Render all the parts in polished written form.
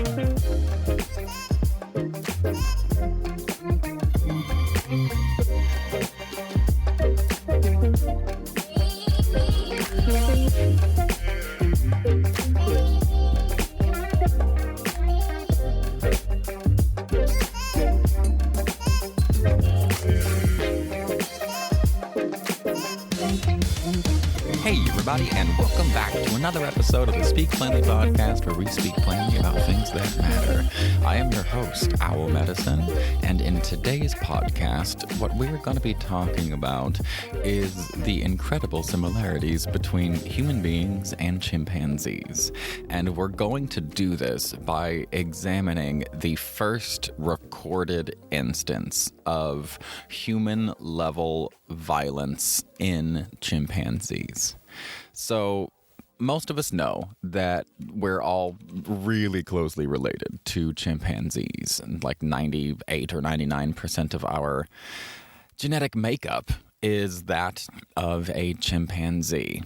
Hey everybody, and welcome back to another episode of the Speak Plainly podcast, where we speak plainly about things that matter. I am your host, Owl Medicine, and in today's podcast, what we're going to be talking about is the incredible similarities between human beings and chimpanzees. And we're going to do this by examining the first recorded instance of human-level violence in chimpanzees. So most of us know that we're all really closely related to chimpanzees, and like 98 or 99% of our genetic makeup is that of a chimpanzee.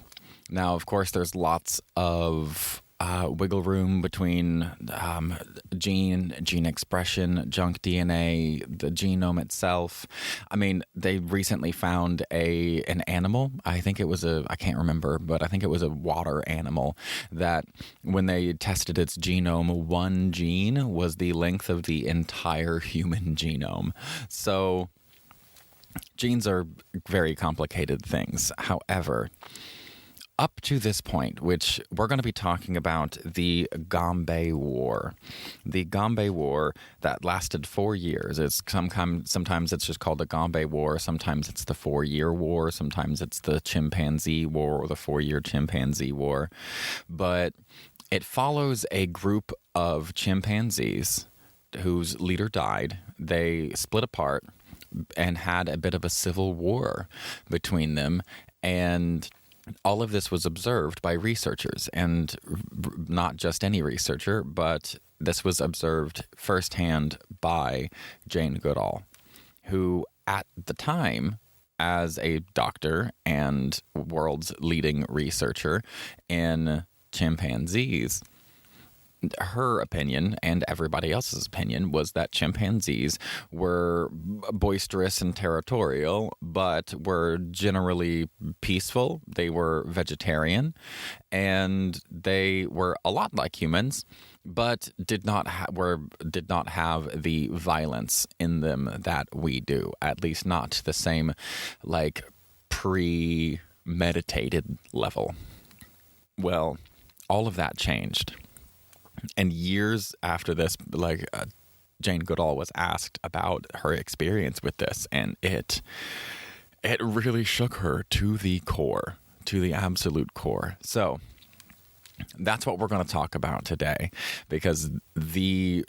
Now, of course, there's lots of wiggle room between gene expression, junk DNA, the genome itself. I mean, they recently found an animal. I think it was I can't remember, but I think it was a water animal that when they tested its genome, one gene was the length of the entire human genome. So genes are very complicated things. However, up to this point, which we're going to be talking about the Gombe War. The Gombe War that lasted 4 years. Sometimes it's just called the Gombe War. Sometimes it's the 4-year war. Sometimes it's the Chimpanzee War or the 4-year Chimpanzee War. But it follows a group of chimpanzees whose leader died. They split apart and had a bit of a civil war between them, and all of this was observed by researchers, and not just any researcher, but this was observed firsthand by Jane Goodall, who at the time, as a doctor and world's leading researcher in chimpanzees, her opinion and everybody else's opinion was that chimpanzees were boisterous and territorial, but were generally peaceful. They were vegetarian, and they were a lot like humans, but did not have the violence in them that we do. At least not to the same like premeditated level. Well, all of that changed. And years after this, Jane Goodall was asked about her experience with this, and it really shook her to the core, to the absolute core. So that's what we're going to talk about today, because the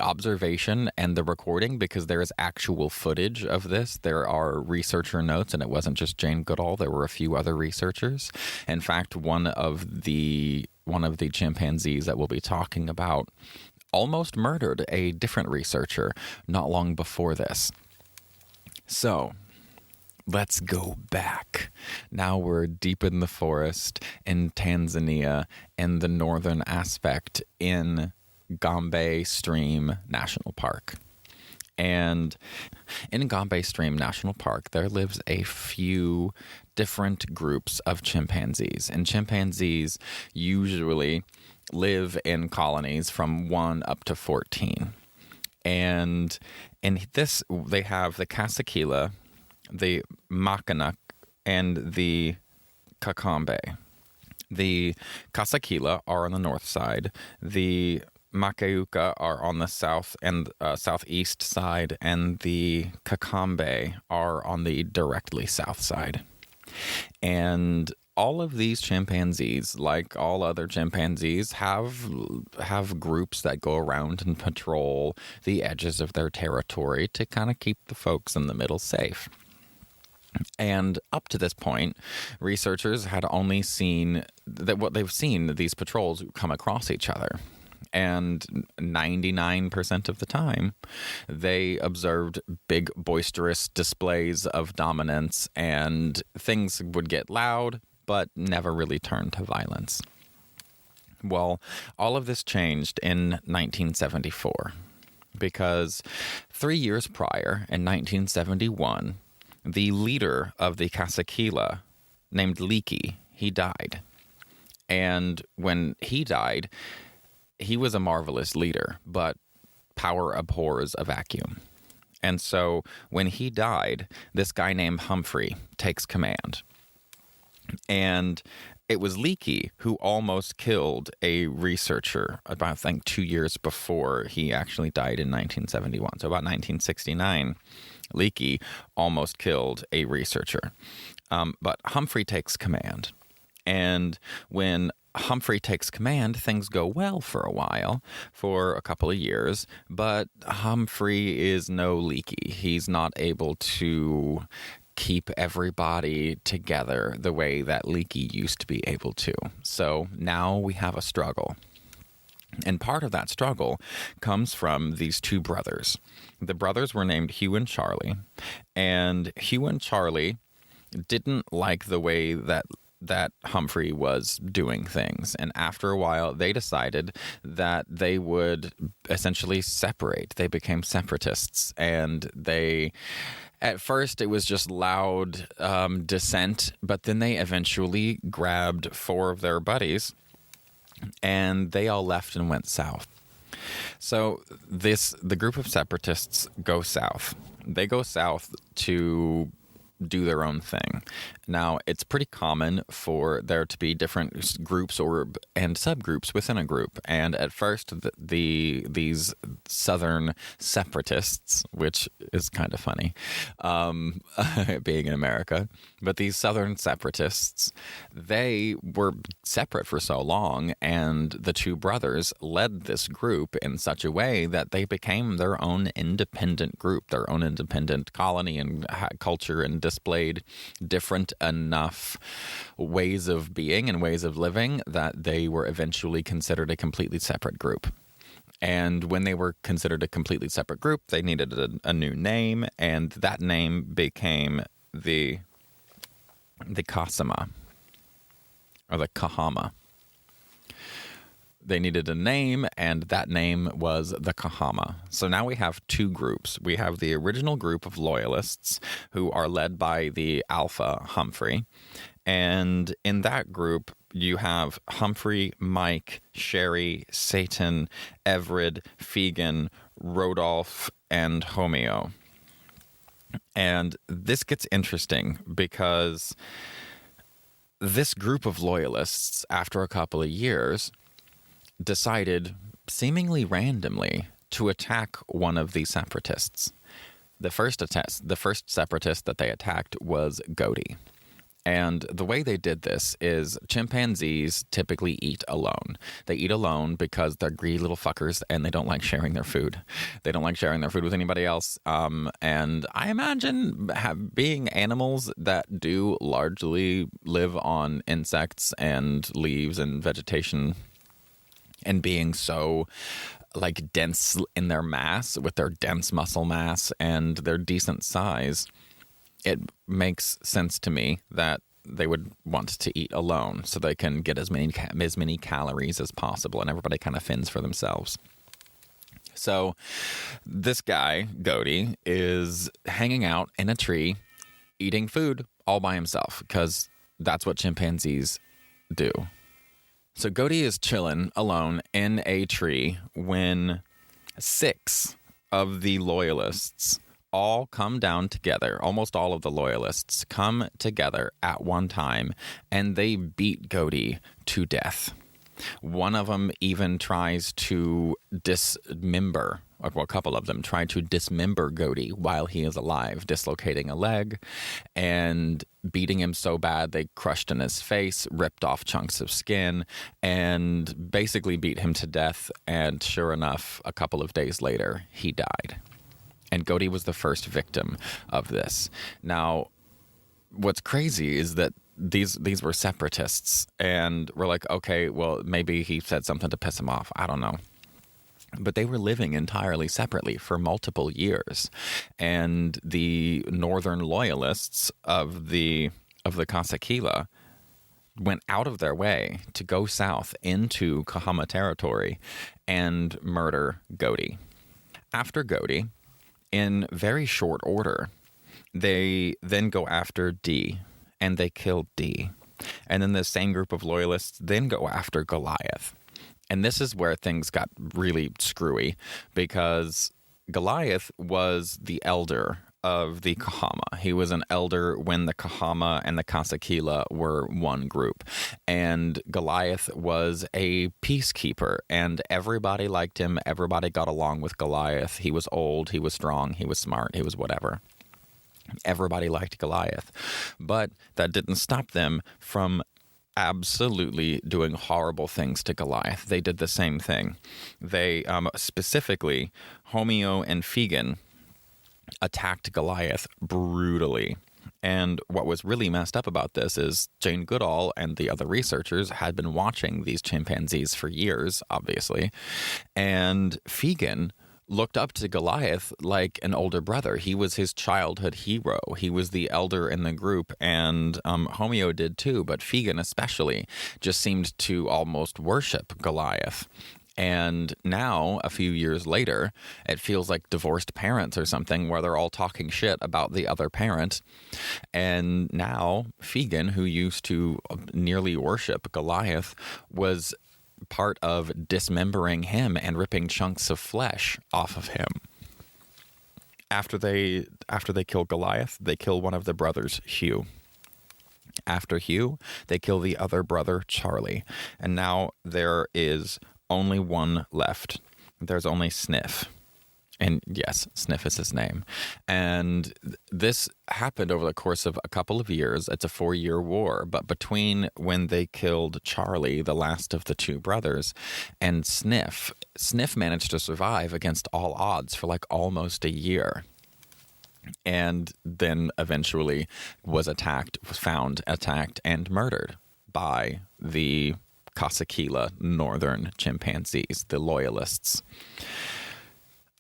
observation and the recording, because there is actual footage of this. There are researcher notes, and it wasn't just Jane Goodall. There were a few other researchers. In fact, one of the chimpanzees that we'll be talking about almost murdered a different researcher not long before this. So let's go back. Now we're deep in the forest in Tanzania, in the northern aspect in Gombe Stream National Park. And in Gombe Stream National Park, there lives a few different groups of chimpanzees. And chimpanzees usually live in colonies from 1 up to 14. And in this, they have the Kasakila, the Mackinac, and the Kakambe. The Kasakila are on the north side. The Makeuka are on the south and southeast side, and the Kakambe are on the directly south side. And all of these chimpanzees, like all other chimpanzees, have groups that go around and patrol the edges of their territory to kind of keep the folks in the middle safe. And up to this point, researchers had only seen that what they've seen, these patrols come across each other. And 99% of the time, they observed big, boisterous displays of dominance, and things would get loud, but never really turn to violence. Well, all of this changed in 1974 because 3 years prior, in 1971, the leader of the Kasakila, named Leakey, he died. And when he died, he was a marvelous leader, but power abhors a vacuum. And so when he died, this guy named Humphrey takes command. And it was Leakey who almost killed a researcher about, I think, 2 years before he actually died in 1971. So about 1969, Leakey almost killed a researcher. But Humphrey takes command. And when Humphrey takes command, things go well for a while, for a couple of years. But Humphrey is no Leakey. He's not able to keep everybody together the way that Leakey used to be able to. So now we have a struggle. And part of that struggle comes from these two brothers. The brothers were named Hugh and Charlie. And Hugh and Charlie didn't like the way that Humphrey was doing things. And after a while, they decided that they would essentially separate. They became separatists. And at first, it was just loud dissent, but then they eventually grabbed 4 of their buddies, and they all left and went south. So the group of separatists go south. They go south to do their own thing. Now, it's pretty common for there to be different groups and subgroups within a group. And at first, these southern separatists, which is kind of funny, being in America, but these southern separatists, they were separate for so long, and the two brothers led this group in such a way that they became their own independent group, their own independent colony and culture, and displayed different enough ways of being and ways of living that they were eventually considered a completely separate group. And when they were considered a completely separate group, they needed a new name, and that name became the Kasama, or the Kahama. They needed a name, and that name was the Kahama. So now we have 2 groups. We have the original group of loyalists who are led by the alpha Humphrey. And in that group, you have Humphrey, Mike, Sherry, Satan, Everett, Fegan, Rodolph, and Homeo. And this gets interesting because this group of loyalists, after a couple of years, decided, seemingly randomly, to attack one of the separatists. The first separatist that they attacked was Goatee. And the way they did this is chimpanzees typically eat alone. They eat alone because they're greedy little fuckers and they don't like sharing their food. They don't like sharing their food with anybody else. And I imagine being animals that do largely live on insects and leaves and vegetation, and being so like dense in their mass, with their dense muscle mass and their decent size, it makes sense to me that they would want to eat alone so they can get as many calories as possible, and everybody kind of fends for themselves. So this guy, Goatee, is hanging out in a tree, eating food all by himself, because that's what chimpanzees do. So Goatee is chilling alone in a tree when 6 of the loyalists all come down together. Almost all of the loyalists come together at one time, and they beat Goatee to death. One of them even tries to dismember, well, a couple of them try to dismember Goatee while he is alive, dislocating a leg and beating him so bad they crushed in his face, ripped off chunks of skin, and basically beat him to death. And sure enough, a couple of days later, he died. And Goatee was the first victim of this. Now, what's crazy is that these were separatists, and we're like, okay, well, maybe he said something to piss him off. I don't know. But they were living entirely separately for multiple years. And the northern loyalists of the Kasakila went out of their way to go south into Kahama territory and murder Goatee. After Goatee, in very short order, they then go after D, and they kill D. And then the same group of loyalists then go after Goliath. And this is where things got really screwy, because Goliath was the elder of the Kahama. He was an elder when the Kahama and the Kasakila were one group. And Goliath was a peacekeeper, and everybody liked him. Everybody got along with Goliath. He was old, he was strong, he was smart, he was whatever. Everybody liked Goliath. But that didn't stop them from absolutely doing horrible things to Goliath. They did the same thing. They, specifically, Homeo and Fegan attacked Goliath brutally. And what was really messed up about this is Jane Goodall and the other researchers had been watching these chimpanzees for years, obviously. And Fegan looked up to Goliath like an older brother. He was his childhood hero. He was the elder in the group, and Homeo did too, but Fegan especially just seemed to almost worship Goliath. And now, a few years later, it feels like divorced parents or something, where they're all talking shit about the other parent. And now Fegan, who used to nearly worship Goliath, was part of dismembering him and ripping chunks of flesh off of him. After they kill Goliath, they kill one of the brothers, Hugh. After Hugh, they kill the other brother, Charlie. And now there is only one left. There's only Sniff. And yes, Sniff is his name. And this happened over the course of a couple of years. It's a 4-year war. But between when they killed Charlie, the last of the two brothers, and Sniff managed to survive against all odds for like almost a year. And then eventually was found, attacked, and murdered by the Kasakila northern chimpanzees, the loyalists.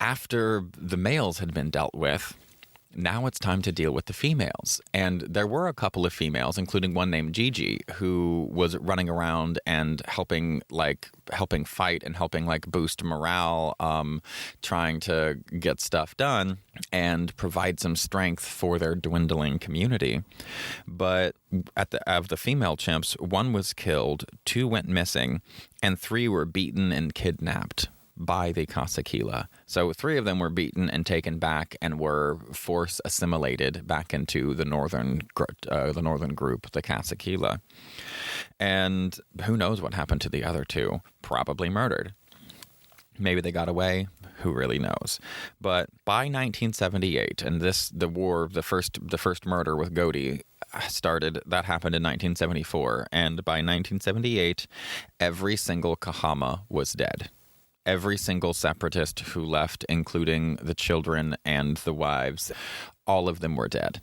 After the males had been dealt with, now it's time to deal with the females. And there were a couple of females, including one named Gigi, who was running around and helping fight and helping boost morale, trying to get stuff done and provide some strength for their dwindling community. But of the female chimps, 1 was killed, 2 went missing, and 3 were beaten and kidnapped by the Kasakila. So 3 of them were beaten and taken back and were force assimilated back into the northern group, the Kasakila. And who knows what happened to the other 2? Probably murdered. Maybe they got away. Who really knows? But by 1978, and the first murder with Goatee started. That happened in 1974, and by 1978, every single Kahama was dead. Every single separatist who left, including the children and the wives, all of them were dead.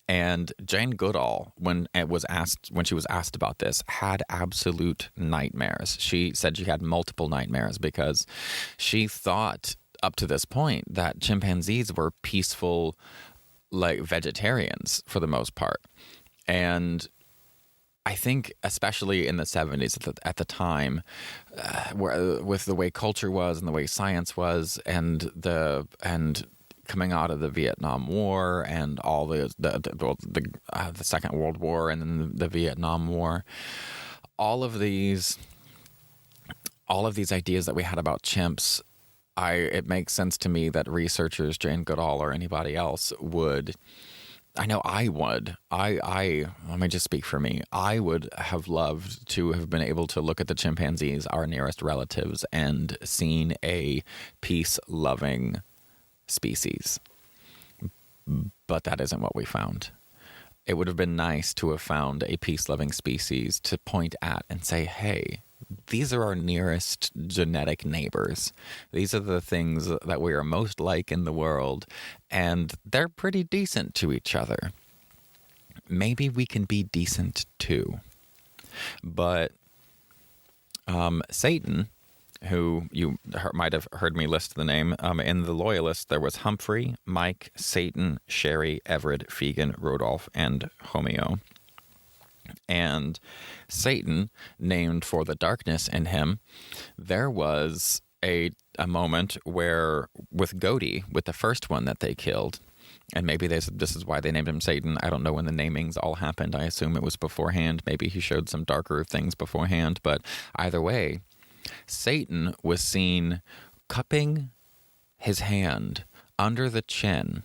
And Jane Goodall, when she was asked about this, had absolute nightmares. She said she had multiple nightmares because she thought up to this point that chimpanzees were peaceful, vegetarians for the most part. And I think, especially in the 70s at the time, with the way culture was and the way science was, and coming out of the Vietnam War and all the Second World War and then the Vietnam War, all of these ideas that we had about chimps, it makes sense to me that researchers, Jane Goodall or anybody else, would. I know I would. Let me just speak for me. I would have loved to have been able to look at the chimpanzees, our nearest relatives, and seen a peace-loving species. But that isn't what we found. It would have been nice to have found a peace-loving species to point at and say, hey, these are our nearest genetic neighbors. These are the things that we are most like in the world, and they're pretty decent to each other. Maybe we can be decent too. But Satan, who you might have heard me list the name, in the Loyalists, there was Humphrey, Mike, Satan, Sherry, Everett, Fegan, Rodolph, and Homeo. And Satan, named for the darkness in him, there was a moment where with Goatee, with the first one that they killed, and maybe this is why they named him Satan. I don't know when the namings all happened. I assume it was beforehand. Maybe he showed some darker things beforehand. But either way, Satan was seen cupping his hand under the chin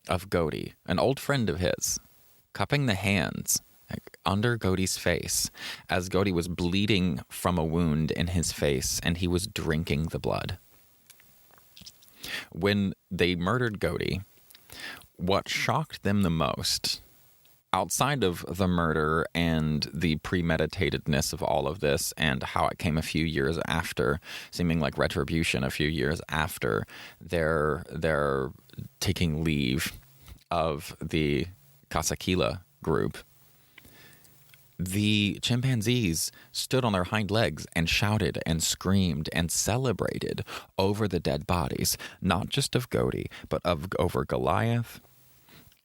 of Goatee, an old friend of his, cupping the hands under Goatee's face as Goatee was bleeding from a wound in his face and he was drinking the blood. When they murdered Goatee, what shocked them the most, outside of the murder and the premeditatedness of all of this and how it came a few years after, seeming like retribution a few years after their taking leave of the Kasakila group, the chimpanzees stood on their hind legs and shouted and screamed and celebrated over the dead bodies, not just of Goatee, but over Goliath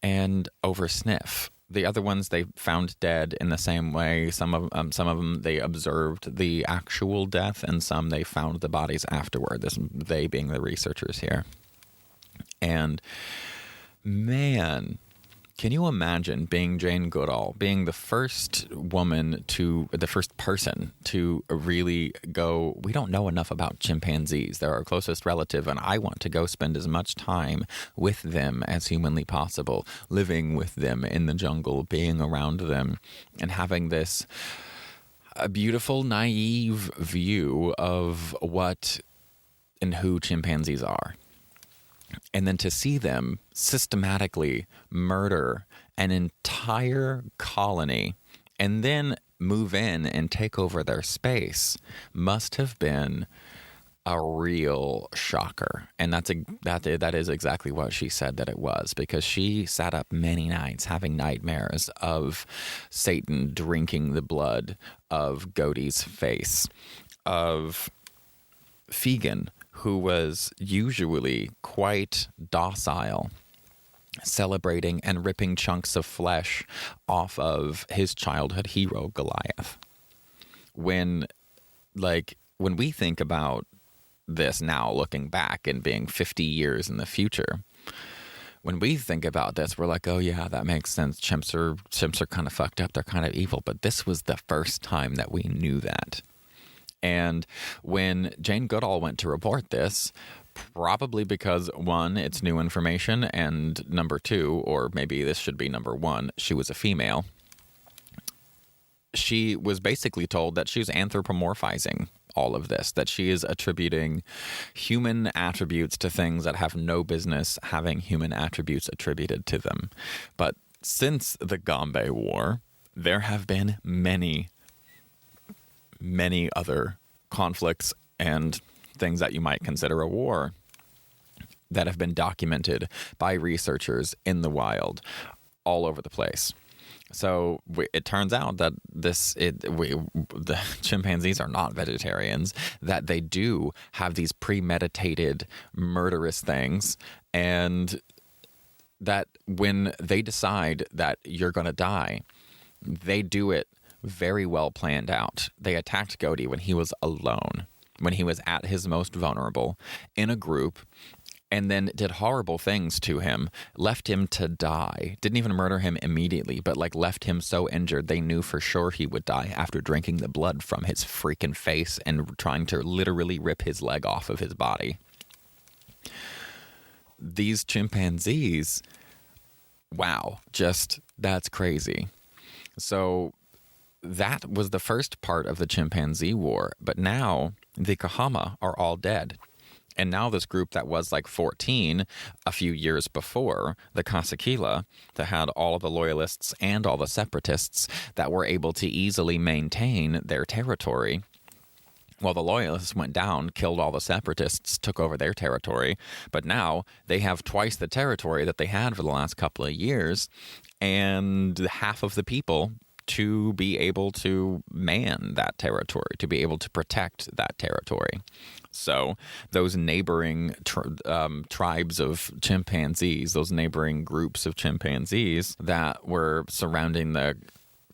and over Sniff. The other ones they found dead in the same way. Some of them they observed the actual death, and some they found the bodies afterward. They being the researchers here. And man, can you imagine being Jane Goodall, being the first person to really go, we don't know enough about chimpanzees. They're our closest relative, and I want to go spend as much time with them as humanly possible, living with them in the jungle, being around them, and having this a beautiful, naive view of what and who chimpanzees are. And then to see them systematically murder an entire colony and then move in and take over their space must have been a real shocker. And that is exactly what she said that it was, because she sat up many nights having nightmares of Satan drinking the blood of Goatee's face, of Fegan, who was usually quite docile, celebrating and ripping chunks of flesh off of his childhood hero, Goliath. When we think about this now, looking back and being 50 years in the future, when we think about this, we're like, oh yeah, that makes sense. Chimps are kind of fucked up. They're kind of evil. But this was the first time that we knew that. And when Jane Goodall went to report this, probably because, one, it's new information, and number two, or maybe this should be number one, she was a female, she was basically told that she was anthropomorphizing all of this, that she is attributing human attributes to things that have no business having human attributes attributed to them. But since the Gombe War, there have been many other conflicts and things that you might consider a war that have been documented by researchers in the wild all over the place. So it turns out that the chimpanzees are not vegetarians, that they do have these premeditated murderous things, and that when they decide that you're going to die, they do it very well planned out. They attacked Goatee when he was alone, when he was at his most vulnerable, in a group, and then did horrible things to him, left him to die. Didn't even murder him immediately, but left him so injured they knew for sure he would die after drinking the blood from his freaking face and trying to literally rip his leg off of his body. These chimpanzees, wow, that's crazy. So that was the first part of the Chimpanzee War, but now the Kahama are all dead. And now this group that was 14 a few years before, the Kasakila, that had all of the loyalists and all the separatists that were able to easily maintain their territory. Well, the loyalists went down, killed all the separatists, took over their territory, but now they have twice the territory that they had for the last couple of years, and half of the people to be able to man that territory, to be able to protect that territory. So those neighboring tribes of chimpanzees, those neighboring groups of chimpanzees that were surrounding the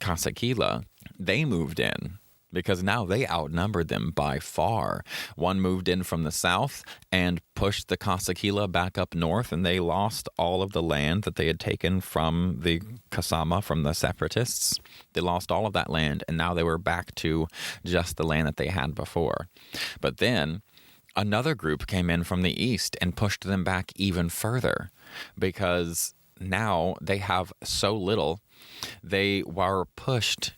Kasakila, they moved in because now they outnumbered them by far. One moved in from the south and pushed the Kasakila back up north, and they lost all of the land that they had taken from the Kasama, from the separatists. They lost all of that land, and now they were back to just the land that they had before. But then another group came in from the east and pushed them back even further because now they have so little. They were pushed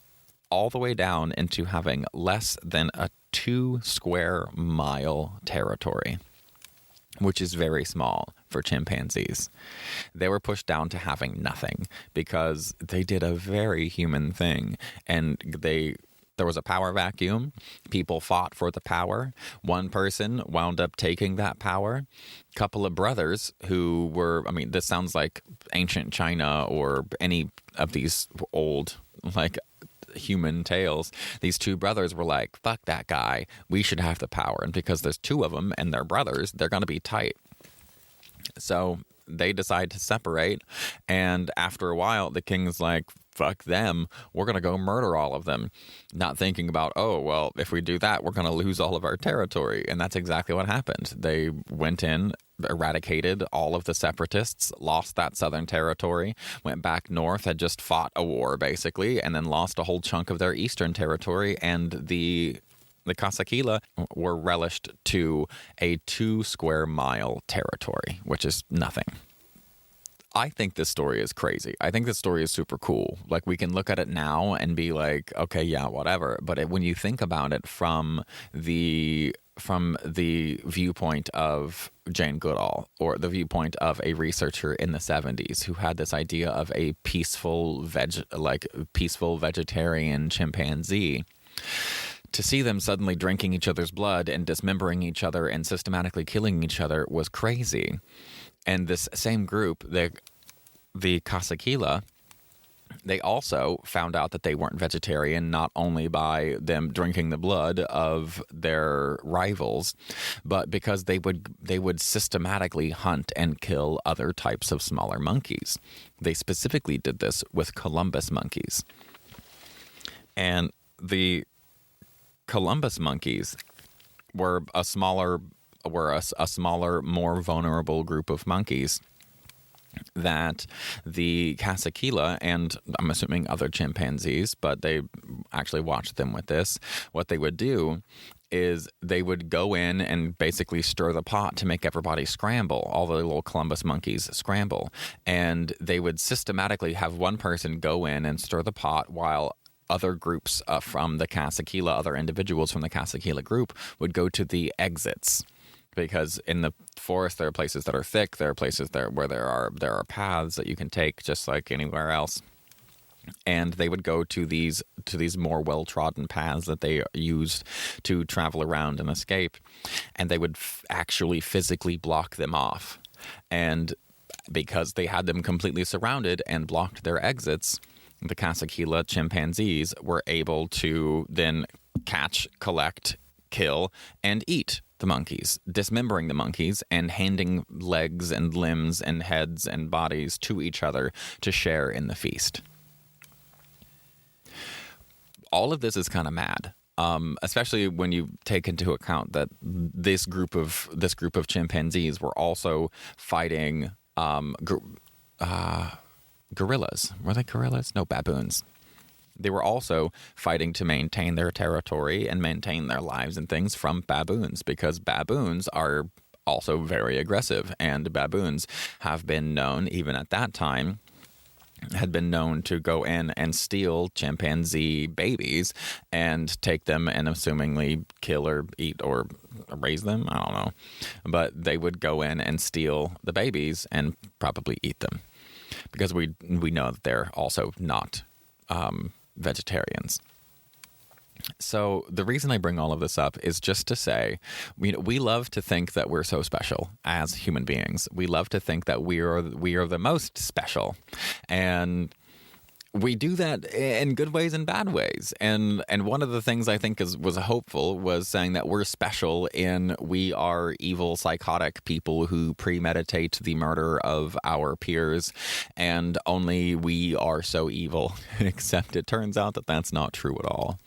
all the way down into having less than a 2 square mile territory, which is very small for chimpanzees. They were pushed down to having nothing because they did a very human thing, and there was a power vacuum. People fought for the power. One person wound up taking that power. Couple of brothers who were, I mean, this sounds like ancient China or any of these old, like, human tales. These two brothers were like, fuck that guy, we should have the power. And because there's two of them and they're brothers, they're going to be tight. So they decide to separate, and after a while the king's like, fuck them, we're going to go murder all of them, not thinking about, oh, well, if we do that, we're going to lose all of our territory. And that's exactly what happened. They went in, eradicated all of the separatists, lost that southern territory, went back north, had just fought a war basically, and then lost a whole chunk of their eastern territory, and the Kasakila were relished to a 2 square mile territory, which is nothing. I think this story is crazy. I think this story is super cool. Like, we can look at it now and be like, okay, yeah, whatever. But when you think about it from the viewpoint of Jane Goodall, or the viewpoint of a researcher in the 70s who had this idea of a peaceful vegetarian chimpanzee, to see them suddenly drinking each other's blood and dismembering each other and systematically killing each other was crazy. And this same group, the Kasakila, they also found out that they weren't vegetarian, not only by them drinking the blood of their rivals, but because they would systematically hunt and kill other types of smaller monkeys. They specifically did this with Columbus monkeys. And the Columbus monkeys were a smaller, more vulnerable group of monkeys that the Kasakila, and I'm assuming other chimpanzees, but they actually watched them with this. What they would do is they would go in and basically stir the pot to make everybody scramble, all the little Columbus monkeys scramble. And they would systematically have one person go in and stir the pot while other groups from the Kasakila, other individuals from the Kasakila group would go to the exits. Because in the forest, there are places that are thick. There are places where there are paths that you can take, just like anywhere else. And they would go to these more well-trodden paths that they used to travel around and escape. And they would actually physically block them off. And because they had them completely surrounded and blocked their exits, the Kasakila chimpanzees were able to then catch, collect, kill, and eat the monkeys, dismembering the monkeys and handing legs and limbs and heads and bodies to each other to share in the feast. All of this is kind of mad, especially when you take into account that this group of chimpanzees were also fighting gorillas. Were they gorillas? No, baboons. They were also fighting to maintain their territory and maintain their lives and things from baboons, because baboons are also very aggressive, and baboons have been known, even at that time, had been known to go in and steal chimpanzee babies and take them and assumingly kill or eat or raise them. I don't know. But they would go in and steal the babies and probably eat them, because we know that they're also not vegetarians. So the reason I bring all of this up is just to say, we love to think that we're so special as human beings. We love to think that we are the most special. And we do that in good ways and bad ways. And one of the things I think was hopeful was saying that we're special in we are evil, psychotic people who premeditate the murder of our peers, and only we are so evil. Except it turns out that that's not true at all.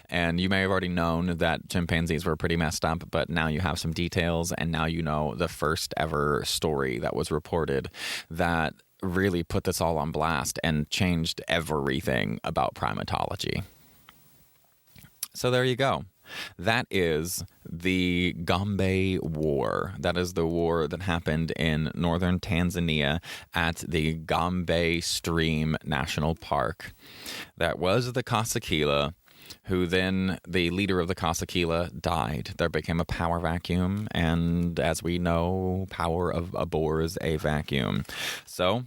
And you may have already known that chimpanzees were pretty messed up, but now you have some details, and now you know the first ever story that was reported that really put this all on blast and changed everything about primatology. So there you go. That is the Gombe War. That is the war that happened in northern Tanzania at the Gombe Stream National Park. That was the Kasakila, who then, the leader of the Kasakila, died. There became a power vacuum, and as we know, power abhors a vacuum. So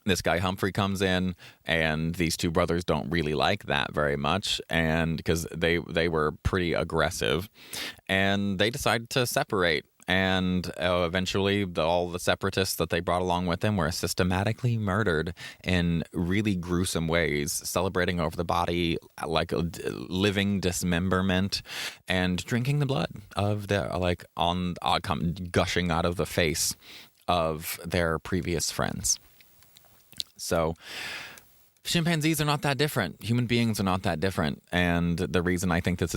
this guy Humphrey comes in, and these two brothers don't really like that very much, and because they were pretty aggressive, and they decided to separate. And eventually, all the separatists that they brought along with them were systematically murdered in really gruesome ways, celebrating over the body like a living dismemberment, and drinking the blood of gushing out of the face of their previous friends. So chimpanzees are not that different. Human beings are not that different. And the reason I think this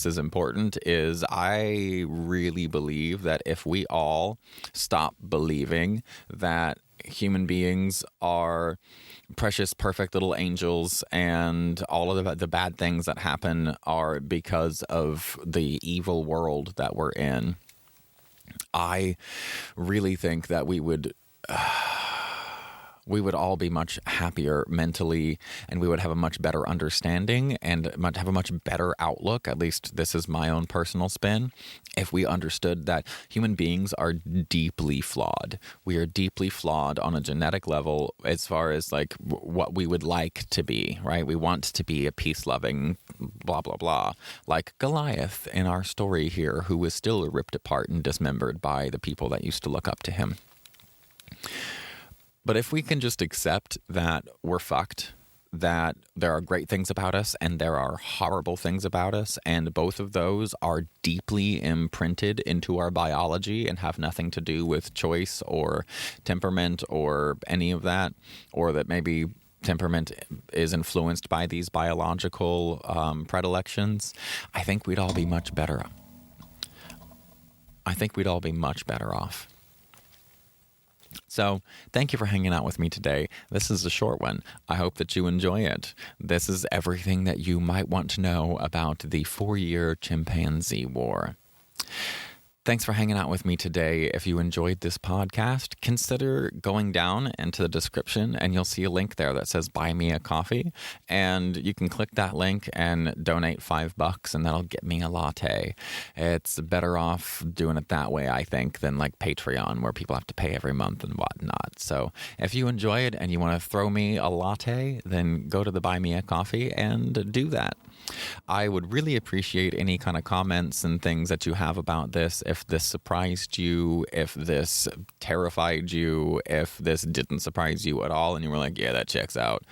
is important is I really believe that if we all stop believing that human beings are precious, perfect little angels, and all of the bad things that happen are because of the evil world that we're in, I really think that we would all be much happier mentally, and we would have a much better understanding and have a much better outlook. At least this is my own personal spin. If we understood that human beings are deeply flawed. We are deeply flawed on a genetic level as far as like what we would like to be, right? We want to be a peace-loving blah, blah, blah. Like Goliath in our story here, who was still ripped apart and dismembered by the people that used to look up to him. But if we can just accept that we're fucked, that there are great things about us and there are horrible things about us, and both of those are deeply imprinted into our biology and have nothing to do with choice or temperament or any of that, or that maybe temperament is influenced by these biological predilections, I think we'd all be much better. I think we'd all be much better off. So, thank you for hanging out with me today. This is a short one. I hope that you enjoy it. This is everything that you might want to know about the 4-year Chimpanzee War. Thanks for hanging out with me today. If you enjoyed this podcast, consider going down into the description and you'll see a link there that says Buy Me a Coffee. And you can click that link and donate $5 and that'll get me a latte. It's better off doing it that way, I think, than like Patreon where people have to pay every month and whatnot. So if you enjoy it and you want to throw me a latte, then go to the Buy Me a Coffee and do that. I would really appreciate any kind of comments and things that you have about this. If this surprised you, if this terrified you, if this didn't surprise you at all and you were like, yeah, that checks out,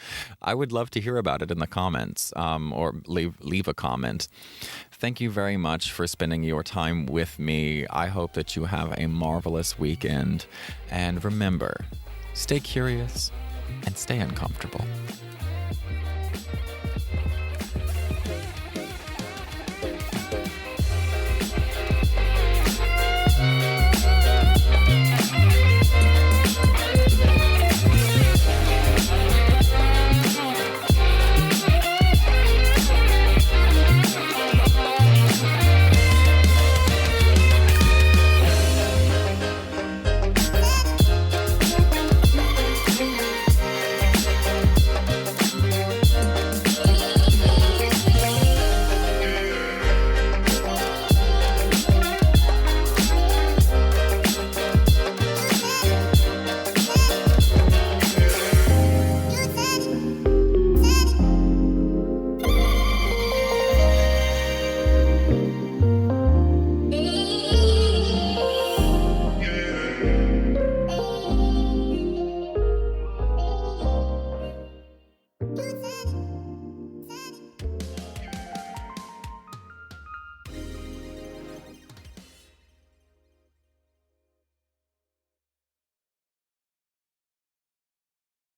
I would love to hear about it in the comments, or leave a comment. Thank you very much for spending your time with me. I hope that you have a marvelous weekend. And remember, stay curious and stay uncomfortable.